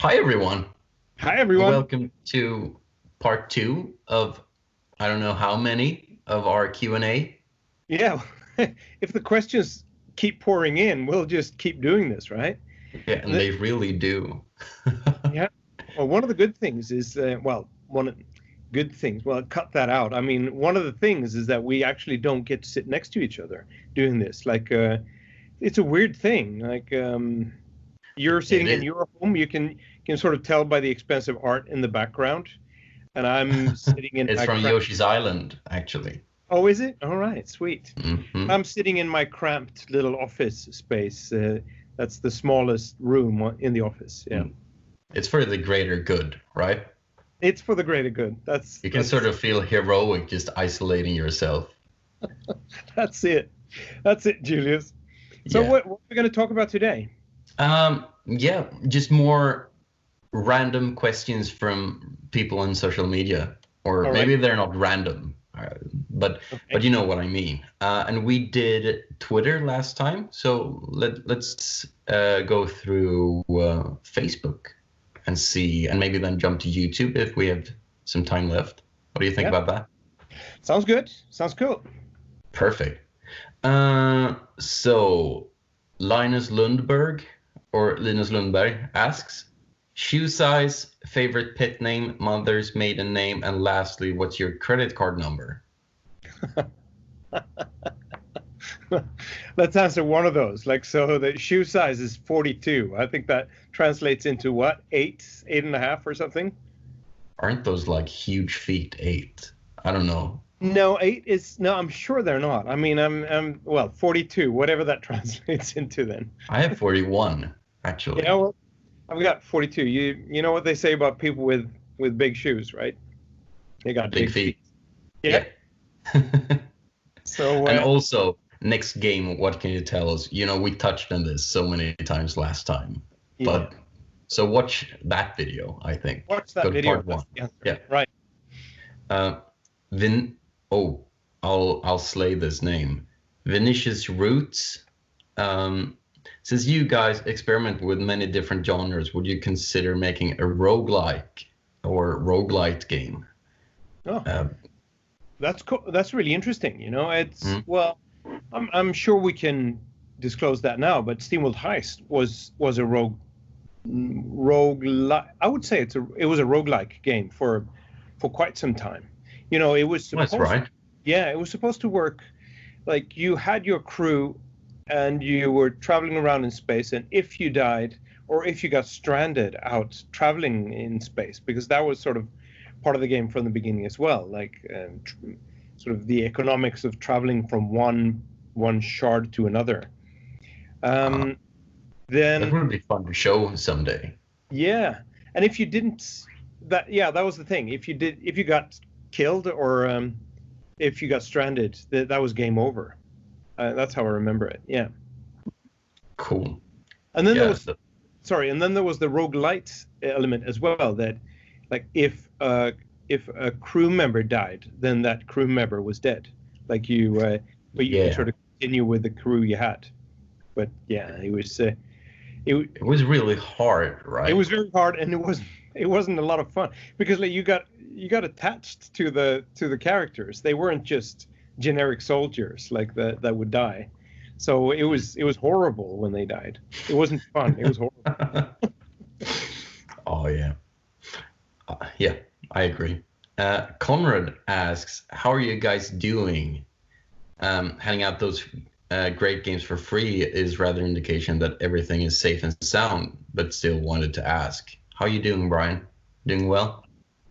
Hi, everyone. Hi, everyone. Welcome to part two of I don't know how many of our Q&A. Yeah, if the questions keep pouring in, we'll just keep doing this, right? Yeah, and The- they really do. yeah. Well, one of the good things is, good things. Well, cut that out. I mean, one of the things is that we actually don't get to sit next to each other doing this. It's a weird thing. You're It sitting in is. your home. You can sort of tell by the expensive art in the background, and I'm sitting in It's my from cramped. Yoshi's Island, actually. Oh, is it? All right, sweet. Hmm. I'm sitting in my cramped little office space. That's the smallest room in the office. Yeah, It's for the greater good, right? it's for the greater good. That's You can sort that's of feel heroic just isolating yourself. that's it. That's it, Julius. So Yeah. what are we going to talk about today? Yeah, just more random questions from people on social media, or All right. maybe they're not random, but Okay. you know what I mean. And we did Twitter last time, so let's go through Facebook and see, and maybe then jump to YouTube if we have some time left. What do you think Yeah. about that? Sounds good. Sounds cool. Perfect. So Linus Lundberg or Linus Lundberg asks, shoe size, favorite pet name, mother's maiden name, and lastly, what's your credit card number? Let's answer one of those. So the shoe size is 42. I think that translates into what? Eight and a half or something? Aren't those like huge feet? 8. I don't know. No, eight is no. I'm sure they're not. I mean, I'm well, 42, whatever that translates into then. I have 41, actually. Yeah, well, I've got 42. You know what they say about people with big shoes, right? They got Big big feet. feet. Yeah. Yeah. So And also, next game, what can you tell us? You know, we touched on this so many times last time, yeah, but so watch that video, I think. watch Go that to video. part That's one. the answer. Yeah. Right. Uh, Vin. Oh, I'll slay this name. Vinicius Roots. Um, since you guys experiment with many different genres, would you consider making a roguelike or roguelite game? Oh, Uh, that's cool. That's really interesting. It's mm, well, I'm sure we can disclose that now, but SteamWorld Heist was a rogue. I would say it was a roguelike game for quite some time. It was that's supposed right. Yeah, it was supposed to work like you had your crew and you were traveling around in space, and if you died or if you got stranded out traveling in space, because that was sort of part of the game from the beginning as well, sort of the economics of traveling from one shard to another. Uh, Um, that then would be fun to show someday. Yeah, and if you didn't, that was the thing. If you got killed or if you got stranded, that was game over. That's how I remember it. Yeah. Cool. And then there Yeah. was, sorry, and then there was the roguelite element as well. That, like, if a crew member died, then that crew member was dead. But you could Yeah. sort of continue with the crew you had. But yeah, it It was really hard, it right? was very hard, and it wasn't a lot of fun because like you got attached to the characters. They weren't just generic soldiers like that would die. So it was horrible when they died. It wasn't fun. It was horrible. Oh yeah. Yeah, I agree. Conrad asks, how are you guys doing? Handing out those great games for free is rather indication that everything is safe and sound, but still wanted to ask. How are you doing, Brian? Doing well?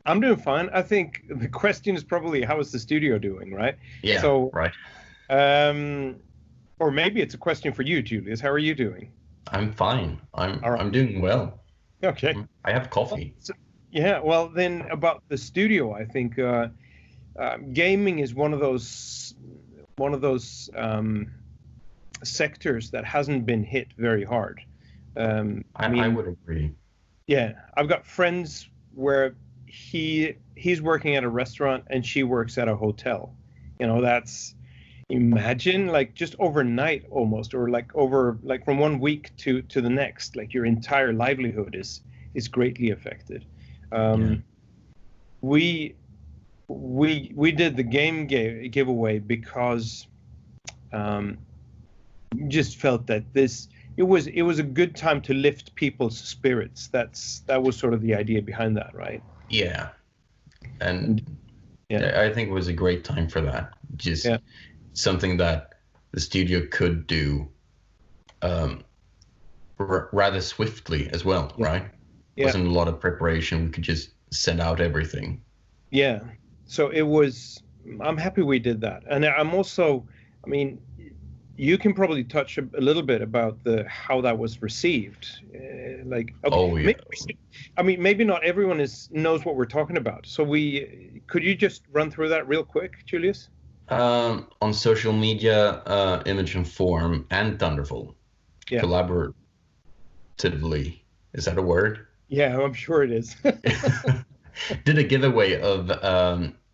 I'm doing fine. I think the question is probably how is the studio doing, right? Yeah, So, right. um, or maybe it's a question for you, Julius. How are you doing? I'm fine. I'm All right. I'm doing well. Okay. I have Well, coffee. yeah. Well, then about the studio, I think gaming is one of those sectors that hasn't been hit very hard. I I mean, would agree. yeah, I've got friends where he's working at a restaurant and she works at a hotel. That's imagine like just overnight almost, or like over like from one week to the next, like your entire livelihood is is greatly affected. We did the game giveaway because just felt that it was a good time to lift people's spirits. That was sort of the idea behind that, right? Yeah, and I think it was a great time for that. Just something that the studio could do rather swiftly as well, right? Wasn't a lot of preparation. We could just send out everything. Yeah. So I'm happy we did that. And I'm also, I mean, you can probably touch a little bit about how that was received. Maybe not everyone knows what we're talking about. So could you just run through that real quick, Julius? On social media, Image and Form and Thunderful collaboratively. Is that a word? Yeah, I'm sure it is. Did a giveaway of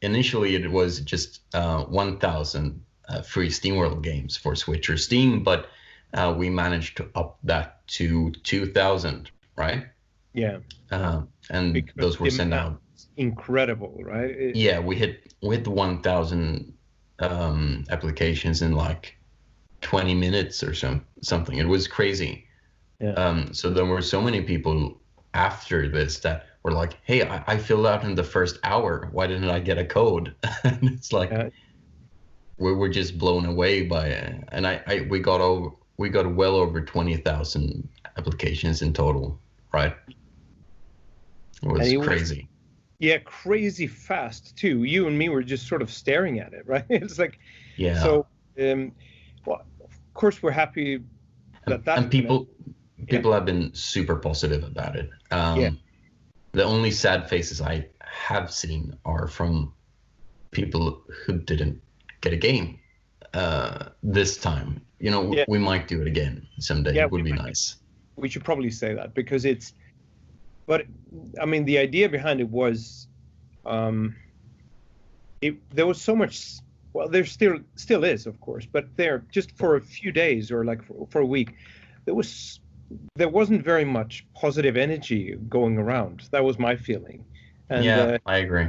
initially it was just 1,000 free SteamWorld games for Switch or Steam, but we managed to up that to 2,000, right? Yeah. And because those were sent out. Incredible, right? We hit 1,000 applications in like 20 minutes or something. It was crazy. Yeah. So there were so many people after this that were like, hey, I filled out in the first hour. Why didn't I get a code? And it's like we were just blown away by it. And we got well over 20,000 applications in total, right? It was crazy. Crazy fast too. You and me were just sort of staring at it, right? It's like, So, well, of course we're happy that and people have been super positive about it. The only sad faces I have seen are from people who didn't get a game this time. We might do it again someday. It would be nice. We should probably say that because but I mean, the idea behind it was, there was so much. Well, there still is, of course, but there just for a few days or like for a week, there wasn't very much positive energy going around. That was my feeling. And, I agree.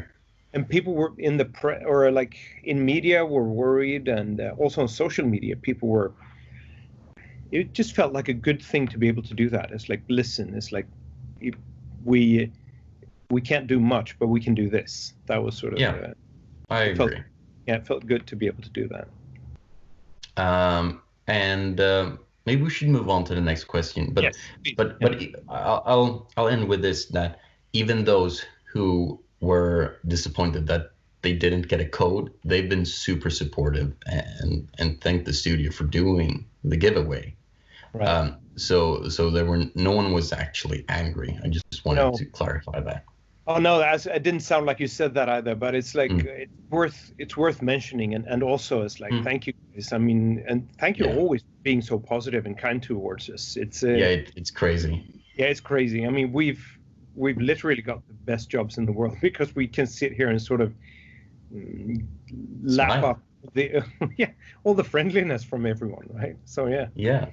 And people were in the or like in media were worried, and also on social media, people were. It just felt like a good thing to be able to do that. It's like, listen, it's like we can't do much, but we can do this. That was sort of. I agree. It felt good to be able to do that. Maybe we should move on to the next question. But I'll end with this: that even those who were disappointed that they didn't get a code, they've been super supportive and thanked the studio for doing the giveaway. Right. So no one was actually angry. I just wanted to clarify that. Oh no, it didn't sound like you said that either. But it's like it's worth mentioning, and also it's like thank you guys. I mean, and thank you always for being so positive and kind towards us. It's it's crazy. Yeah, it's crazy. I mean, we've literally got the best jobs in the world because we can sit here and sort of lap up all the friendliness from everyone, right? So yeah.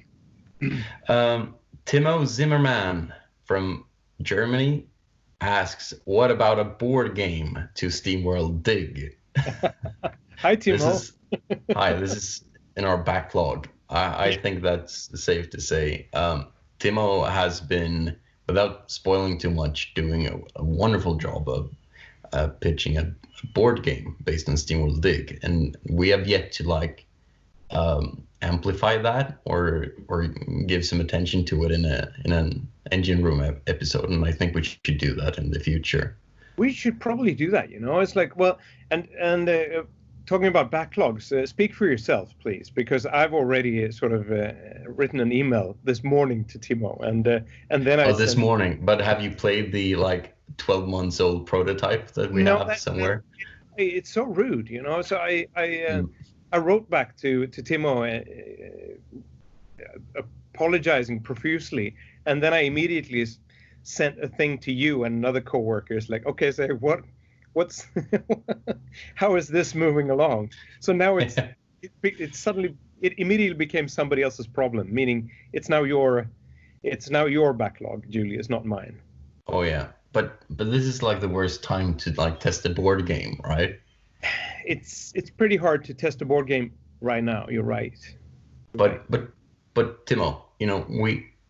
Timo Zimmerman from Germany asks, what about a board game to SteamWorld Dig? Hi, Timo. This is in our backlog. I think that's safe to say. Timo has been, without spoiling too much, doing a wonderful job of pitching a board game based on SteamWorld Dig, and we have yet to amplify that or give some attention to it in an engine room episode, and I think we should do that in the future. We should probably do that. It's like, well, and talking about backlogs, speak for yourself, please, because I've already sort of written an email this morning to Timo, and then this morning. But have you played the 12 months old prototype that we have somewhere? It's so rude, So I wrote back to Timo, apologizing profusely, and then I immediately sent a thing to you and another coworker. It's like, okay, so what's how is this moving along? So now it immediately became somebody else's problem, meaning it's now your backlog, Julius, not mine. Oh yeah, but this is like the worst time to like test a board game, right? It's pretty hard to test a board game right now. You're right. Right. But Timo,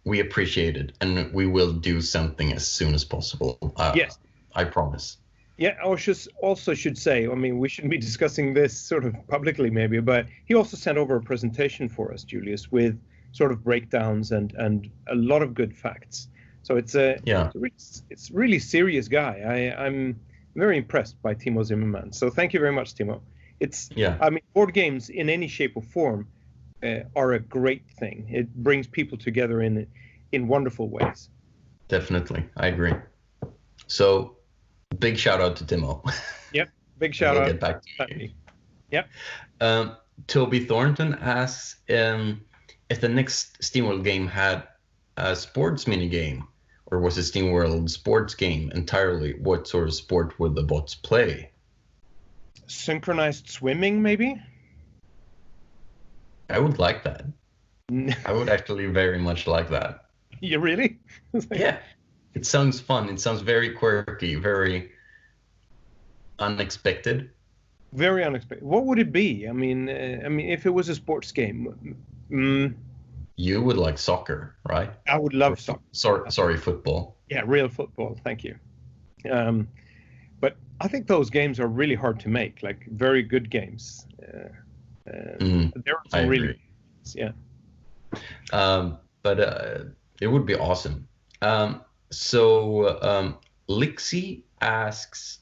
we appreciate it, and we will do something as soon as possible. Yes. I promise. Yeah, I also should say, I mean, we shouldn't be discussing this sort of publicly maybe, but he also sent over a presentation for us, Julius, with sort of breakdowns and a lot of good facts. So it's it's really serious guy. I'm very impressed by Timo Zimmerman. So thank you very much, Timo. I mean, board games in any shape or form are a great thing. It brings people together in wonderful ways. Definitely, I agree. So big shout out to Timo. Yep, big shout out. We'll get back to you. Yep. Toby Thornton asks if the next SteamWorld game had a sports mini game, or was a SteamWorld sports game entirely? What sort of sport would the bots play? Synchronized swimming, maybe? I would like that. I would actually very much like that. You really? Yeah. It sounds fun. It sounds very quirky, very unexpected. Very unexpected. What would it be? I mean, if it was a sports game, you would like soccer, right? I would love soccer. Sorry, football. Yeah, real football. Thank you. But I think those games are really hard to make. Like very good games. There are some really, yeah. But it would be awesome. So Lixie asks,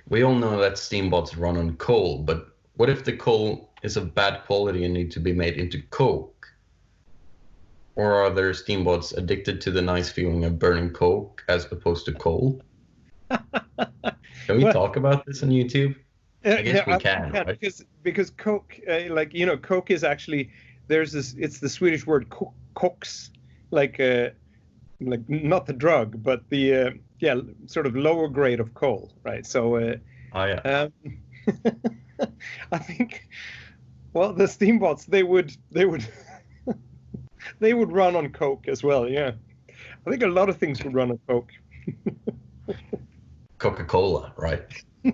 we all know that Steambots run on coal, but what if the coal is of bad quality and need to be made into coke? Or are there Steambots addicted to the nice feeling of burning coke as opposed to coal? Can we talk about this on YouTube? I guess we can, right? Because coke, coke is actually, it's the Swedish word koks, like not the drug, but the sort of lower grade of coal, right? So I think, well, the Steambots they would they would run on coke as well. Yeah, I think a lot of things would run on coke. Coca-Cola, right?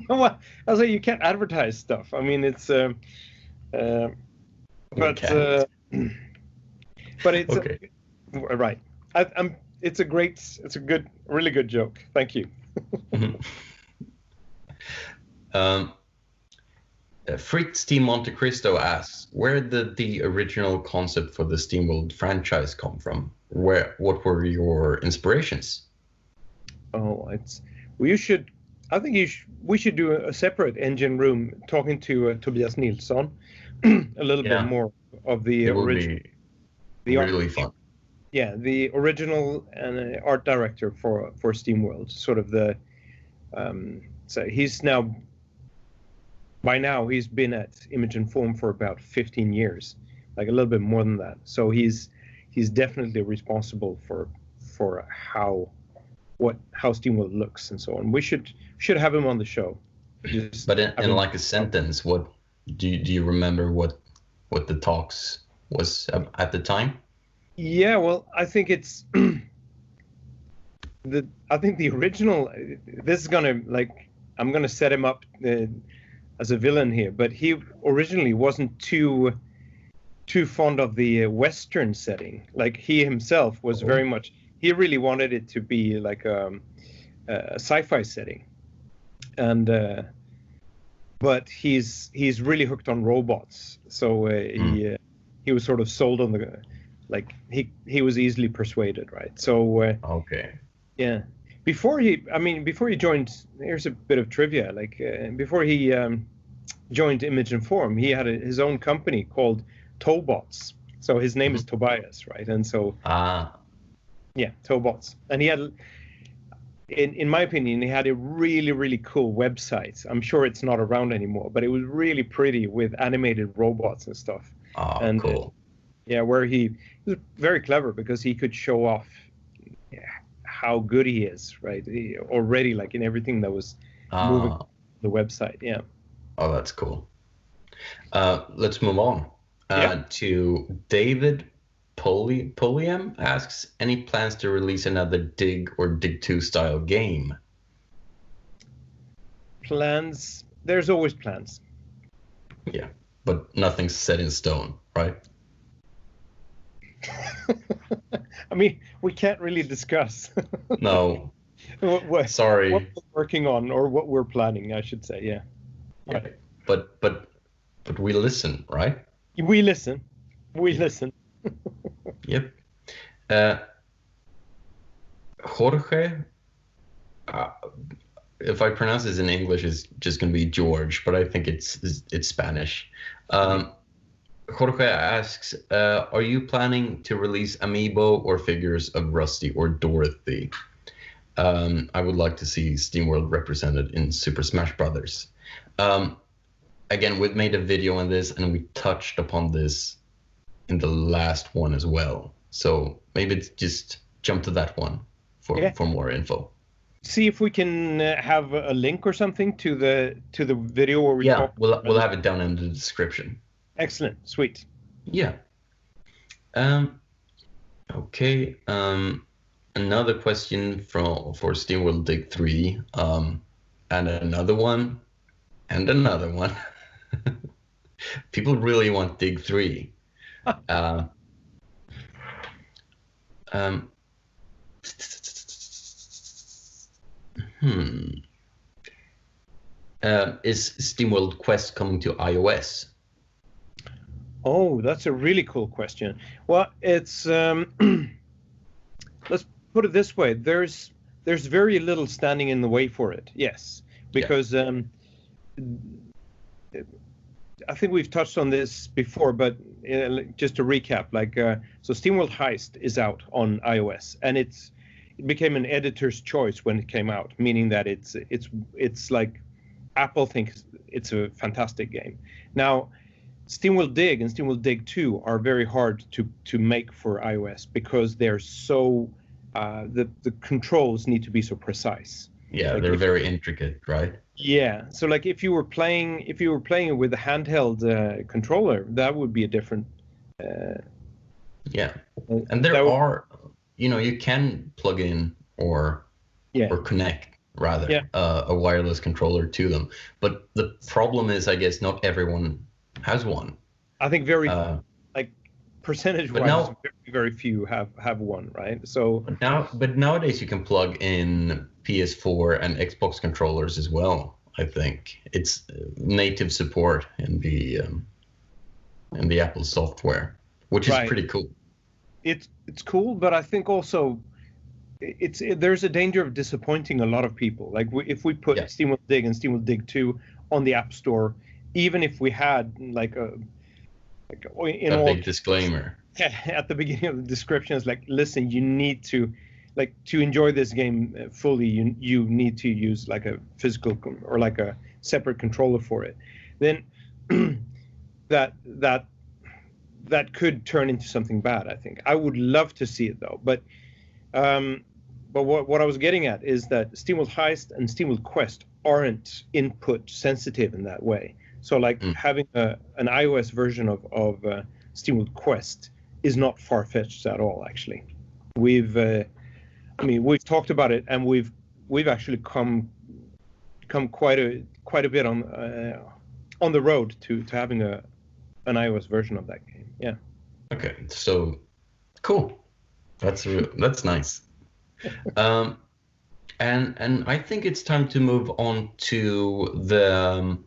Well, I say you can't advertise stuff. I mean, it's but it's okay. Right. It's a really good joke. Thank you. Fritz T. Monte Cristo asks, where did the original concept for the SteamWorld franchise come from? What were your inspirations? Oh, we should do a separate engine room talking to Tobias Nilsson a little bit more of the original. Really fun. Yeah, the original and art director for SteamWorld, sort of the. So by now he's been at Image and Form for about 15 years, like a little bit more than that. So he's definitely responsible for how SteamWorld looks and so on. We should have him on the show. But in like a sentence, what do you remember what the talks was at the time? Yeah, well, I think it's the original. This is I'm gonna set him up as a villain here, but he originally wasn't too fond of the Western setting. Like he himself was very much. He really wanted it to be like a sci-fi setting, and but he's really hooked on robots. So he was sort of sold on the. Like he was easily persuaded, right? So okay, yeah. Before he joined, here's a bit of trivia. Like before he joined Image and Form, he had his own company called Tobots. So his name is Tobias, right? And so yeah, Tobots. And he had, in my opinion, he had a really, really cool website. I'm sure it's not around anymore, but it was really pretty with animated robots and stuff. Oh, and, cool. Yeah, where he was very clever because he could show off how good he is, right? Already, like in everything that was moving on the website. Yeah. Oh, that's cool. Let's move on to David Poliam asks, any plans to release another Dig or Dig 2 style game? Plans? There's always plans. Yeah, but nothing's set in stone, right? I mean, we can't really discuss. No. Sorry. What we're working on, or what we're planning, I should say. Yeah. Right. But we listen, right? We listen. We listen. Yep. Jorge, if I pronounce this in English, it's just going to be George, but I think it's Spanish. Jorge asks, are you planning to release amiibo or figures of Rusty or Dorothy? I would like to see SteamWorld represented in Super Smash Brothers. Again, we've made a video on this, and we touched upon this in the last one as well. So maybe just jump to that one for more info. See if we can have a link or something to the video where we talk. We'll have it down in the description. Excellent, sweet. Yeah. Okay. Another question for SteamWorld Dig 3, and another one, and another one. People really want Dig 3. Is SteamWorld Quest coming to iOS? Oh, that's a really cool question. Well, it's let's put it this way: there's very little standing in the way for it. Yes, because I think we've touched on this before, but just to recap, so SteamWorld Heist is out on iOS, and it became an editor's choice when it came out, meaning that it's like Apple thinks it's a fantastic game. Now, SteamWorld Dig and SteamWorld Dig 2 are very hard to make for iOS because they're so the controls need to be so precise. Yeah, they're very intricate, right? Yeah, so like if you were playing it with a handheld controller, that would be a different. Yeah, and there are, you can plug in or connect rather a wireless controller to them, but the problem is, I guess, not everyone has one. I think percentage-wise, very few have one, right? So but nowadays you can plug in PS4 and Xbox controllers as well. I think it's native support in the Apple software, which is pretty cool. It's cool, but I think also there's a danger of disappointing a lot of people. Like if we put SteamWorld Dig and SteamWorld Dig 2 on the App Store, even if we had a big disclaimer at the beginning of the description, is like, listen, you need to enjoy this game fully, you need to use like a physical or like a separate controller for it. Then that could turn into something bad. I think I would love to see it though, but what I was getting at is that SteamWorld Heist and SteamWorld Quest aren't input sensitive in that way. So like having an iOS version of SteamWorld Quest is not far-fetched at all. Actually, we've talked about it, and we've actually come quite a bit on the road to having an iOS version of that game. Yeah. Okay, so cool. That's nice. And I think it's time to move on to the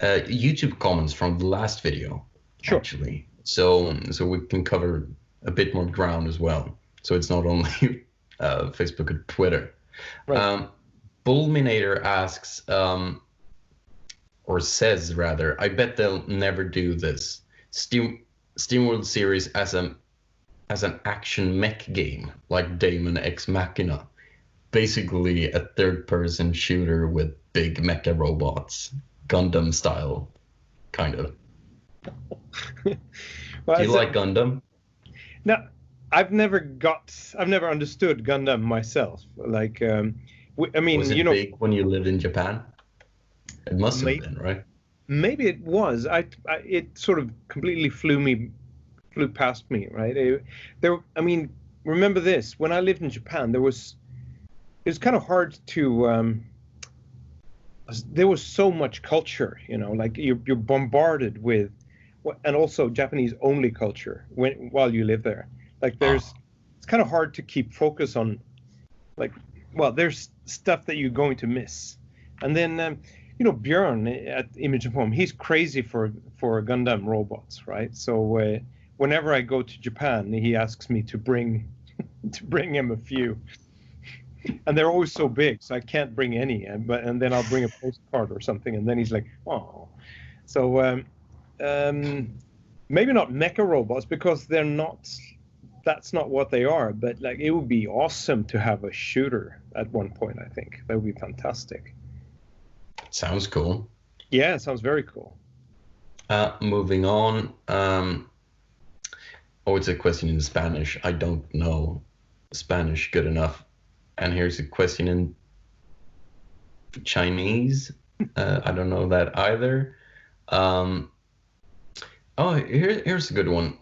YouTube comments from the last video. Sure. Actually, so we can cover a bit more ground as well. So it's not only Facebook and Twitter. Right. Bullminator asks, or says rather, I bet they'll never do this. SteamWorld series as an action mech game like Daemon X Machina, basically a third-person shooter with big mecha robots, Gundam style, kind of. Well, do you like Gundam? No, I've never understood Gundam myself. Like, I mean, was it big when you lived in Japan? It must have been, right? Maybe it was. It sort of completely flew me flew past me, right? I mean, remember this, when I lived in Japan, it was kind of hard to, there was so much culture, like you're bombarded with, and also Japanese only culture while you live there. Like it's kind of hard to keep focus on, like, well, there's stuff that you're going to miss. And then, Brjánn at Image and Form, he's crazy for Gundam robots, right? So whenever I go to Japan, he asks me to bring him a few. And they're always so big, so I can't bring any. And then I'll bring a postcard or something, and then he's like, oh. So maybe not mecha robots, because they're not. That's not what they are. But like, it would be awesome to have a shooter at one point. I think that would be fantastic. Sounds cool. Yeah, it sounds very cool. Moving on. It's a question in Spanish. I don't know Spanish good enough. And here's a question in Chinese. I don't know that either. Here's a good one.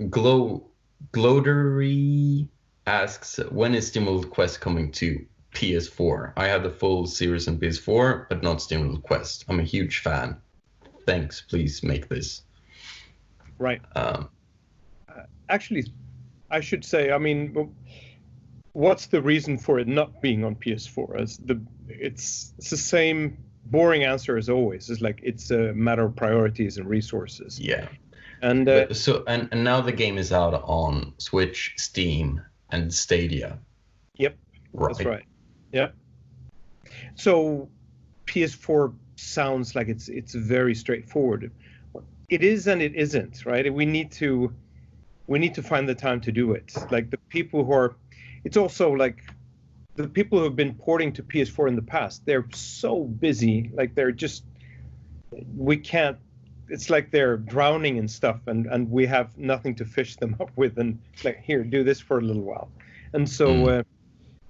Glodery asks, when is SteamWorld Quest coming to PS4? I have the full series on PS4, but not SteamWorld Quest. I'm a huge fan. Thanks, please make this. Right. Actually, I should say, I mean, what's the reason for it not being on PS4? It's the same boring answer as always. It's like, it's a matter of priorities and resources. Yeah. And and now the game is out on Switch, Steam, and Stadia. Yep. Right. That's right. Yeah. So PS4 sounds like it's very straightforward. It is and it isn't, right? We need to find the time to do it. Like the people who are, it's also like the people who have been porting to PS4 in the past, they're so busy, like we can't, it's like they're drowning in stuff and we have nothing to fish them up with, and like, here, do this for a little while. And so,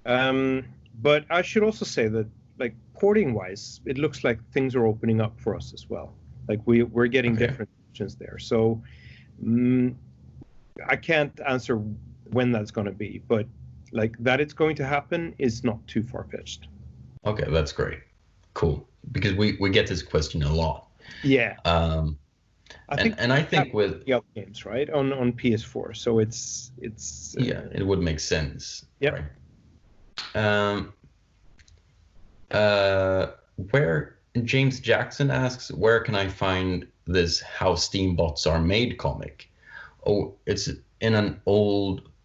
but I should also say that, like, porting wise, it looks like things are opening up for us as well. Like we're getting different options there. So I can't answer when that's going to be, but like that it's going to happen is not too far-fetched. Okay, that's great. Cool. Because we get this question a lot. Yeah. I think with the games, right, on PS4, so it's it would make sense. Yeah. Right? Where James Jackson asks, where can I find this How Steam Bots Are Made comic? Oh, it's in an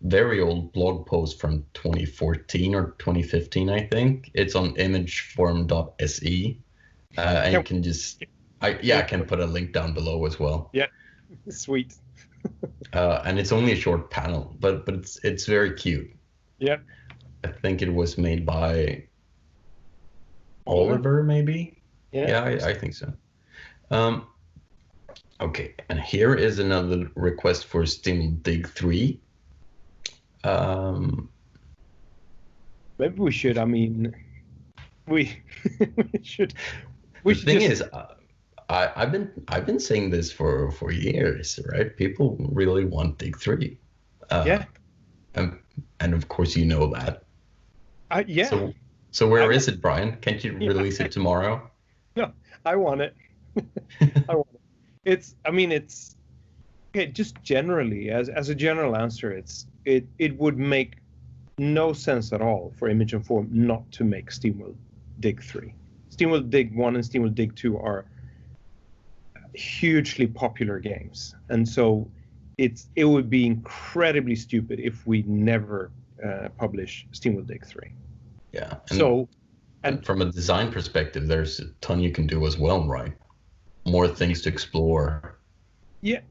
very old blog post from 2014 or 2015, I think. It's on imageform.se. And you can just, I can put a link down below as well. Yeah, sweet. And it's only a short panel, but it's very cute. Yeah. I think it was made by Oliver, maybe? Yeah, I think so. Okay, and here is another request for SteamWorld Dig 3. Maybe we should. I mean, we should. The thing is, I've been saying this for years, right? People really want Dig 3. Yeah. And of course you know that. Yeah. So where is it, Brjánn? Can't you release it tomorrow? No, I want it. I want it. It's okay. Just generally, as a general answer, it would make no sense at all for Image and Form not to make SteamWorld Dig 3. SteamWorld Dig 1 and SteamWorld Dig 2 are hugely popular games, and so it would be incredibly stupid if we never publish SteamWorld Dig 3. Yeah. And from a design perspective, there's a ton you can do as well, right? More things to explore. Yeah.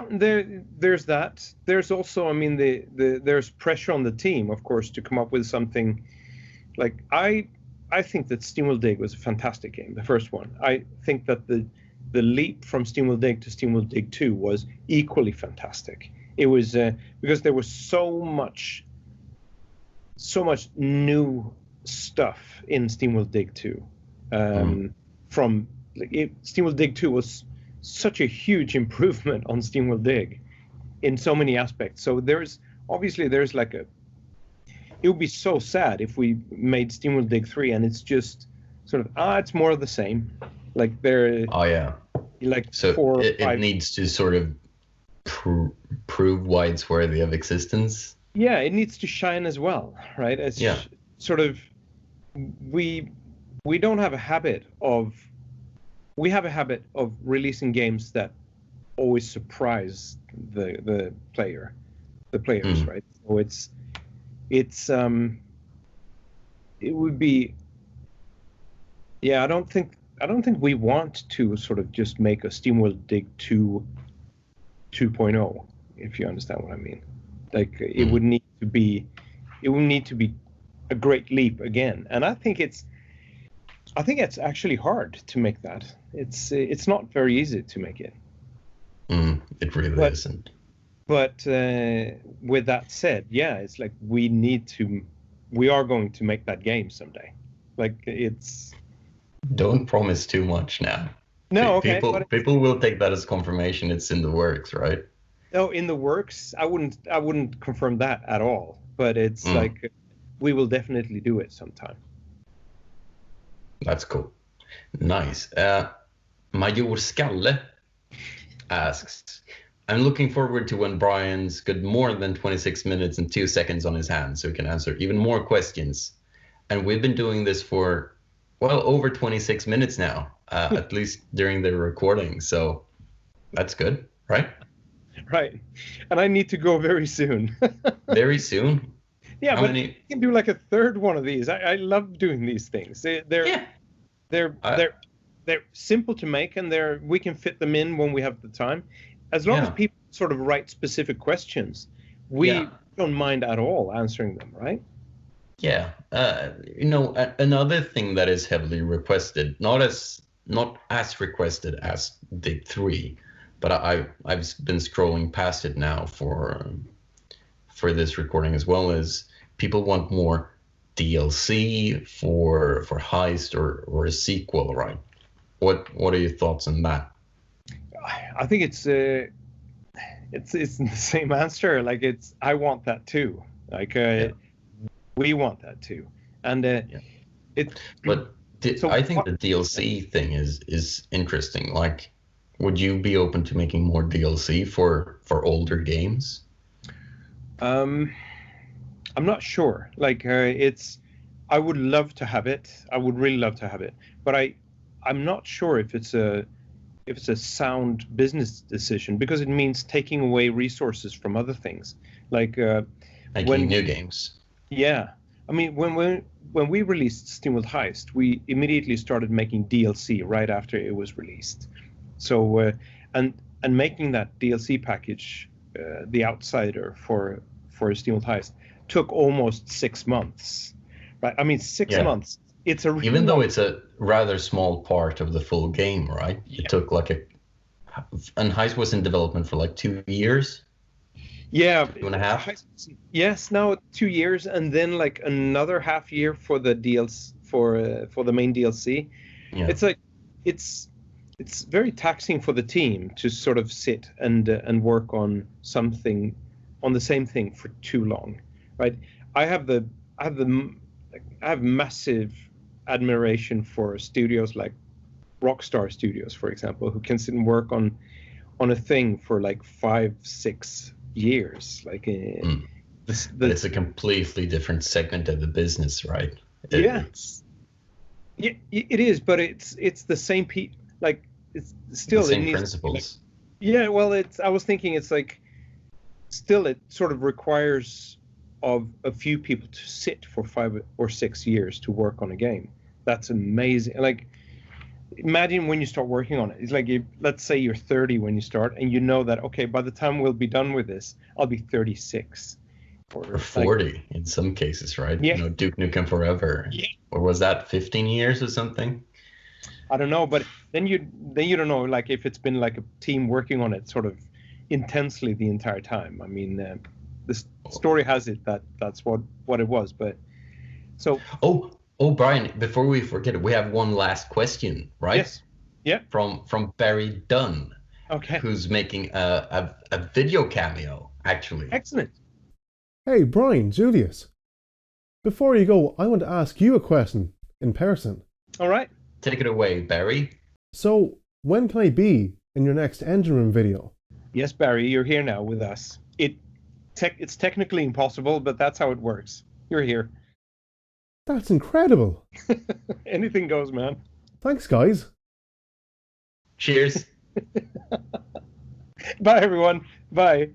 There's that. There's also, I mean, there's pressure on the team, of course, to come up with something. Like I think that SteamWorld Dig was a fantastic game, the first one. I think that the leap from SteamWorld Dig to SteamWorld Dig 2 was equally fantastic. It was because there was so much new stuff in SteamWorld Dig 2. From SteamWorld Dig 2 was such a huge improvement on SteamWorld Dig, in so many aspects. So there's like a, it would be so sad if we made SteamWorld Dig 3 and it's just sort of it's more of the same. Like there. Oh yeah. Like so 4 or 5. It needs to sort of prove why it's worthy of existence. Yeah, it needs to shine as well, right? It's sort of we don't have a habit of releasing games that always surprise the players, right? So it would be, I don't think we want to sort of just make a SteamWorld Dig 2.0, if you understand what I mean. Like it would need to be a great leap again, and I think it's actually hard to make that. It's not very easy to make it. It really isn't. But with that said, it's like we are going to make that game someday. Like it's. Don't promise too much now. No, okay. People will take that as confirmation it's in the works, right? No, in the works. I wouldn't confirm that at all. But it's like we will definitely do it sometime. That's cool. Nice. Major Skalle asks, I'm looking forward to when Brjánn's got more than 26 minutes and 2 seconds on his hands so he can answer even more questions. And we've been doing this for over 26 minutes now, at least during the recording. So that's good, right? Right. And I need to go very soon. Very soon? Yeah, but you can do like a third one of these. I love doing these things. They're simple to make, and we can fit them in when we have the time. As long as people sort of write specific questions, we don't mind at all answering them, right? Yeah, another thing that is heavily requested, not as requested as Dig 3, but I've been scrolling past it now for this recording as well, as people want more DLC for Heist or a sequel, right? What are your thoughts on that? I think it's the same answer. Like I want that too. Like we want that too, and But I think the DLC thing is interesting. Like, would you be open to making more DLC for older games? I'm not sure. Like I would love to have it. I would really love to have it, but I'm not sure if it's a sound business decision, because it means taking away resources from other things, like making new games. Yeah, I mean, when we released SteamWorld Heist, we immediately started making DLC right after it was released. So and making that DLC package, The Outsider for SteamWorld Heist, took almost 6 months. Right? I mean, 6 months. It's even though it's a rather small part of the full game, right? It took and Heist was in development for like 2 years. Yeah, 2.5. Yes, now 2 years, and then like another half year for the DLC for the main DLC. Yeah. It's like it's very taxing for the team to sort of sit and work on something, on the same thing for too long, right? I have massive admiration for studios like Rockstar Studios, for example, who can sit and work on a thing for like 5-6 years. Like it's a completely different segment of the business, right? It is, but it's the same like it's still the same principles. I was thinking it's like still it sort of requires of a few people to sit for 5 or 6 years to work on a game. That's amazing. Like, imagine when you start working on it. It's like, let's say you're 30 when you start, and you know that, okay, by the time we'll be done with this, I'll be 36. Or 40 in some cases, right? Yeah. Duke Nukem Forever. Yeah. Or was that 15 years or something? I don't know, but then you don't know, like, if it's been like a team working on it sort of intensely the entire time. I mean, the story has it that's what it was, but so. Oh, Brian, before we forget it, we have one last question, right? Yes. Yeah. From Barry Dunn. Okay. who's making a video cameo, actually. Excellent. Hey, Brjánn, Julius. Before you go, I want to ask you a question in person. All right. Take it away, Barry. So, when can I be in your next engine room video? Yes, Barry, you're here now with us. It's technically impossible, but that's how it works. You're here. That's incredible. Anything goes, man. Thanks, guys. Cheers. Bye, everyone. Bye.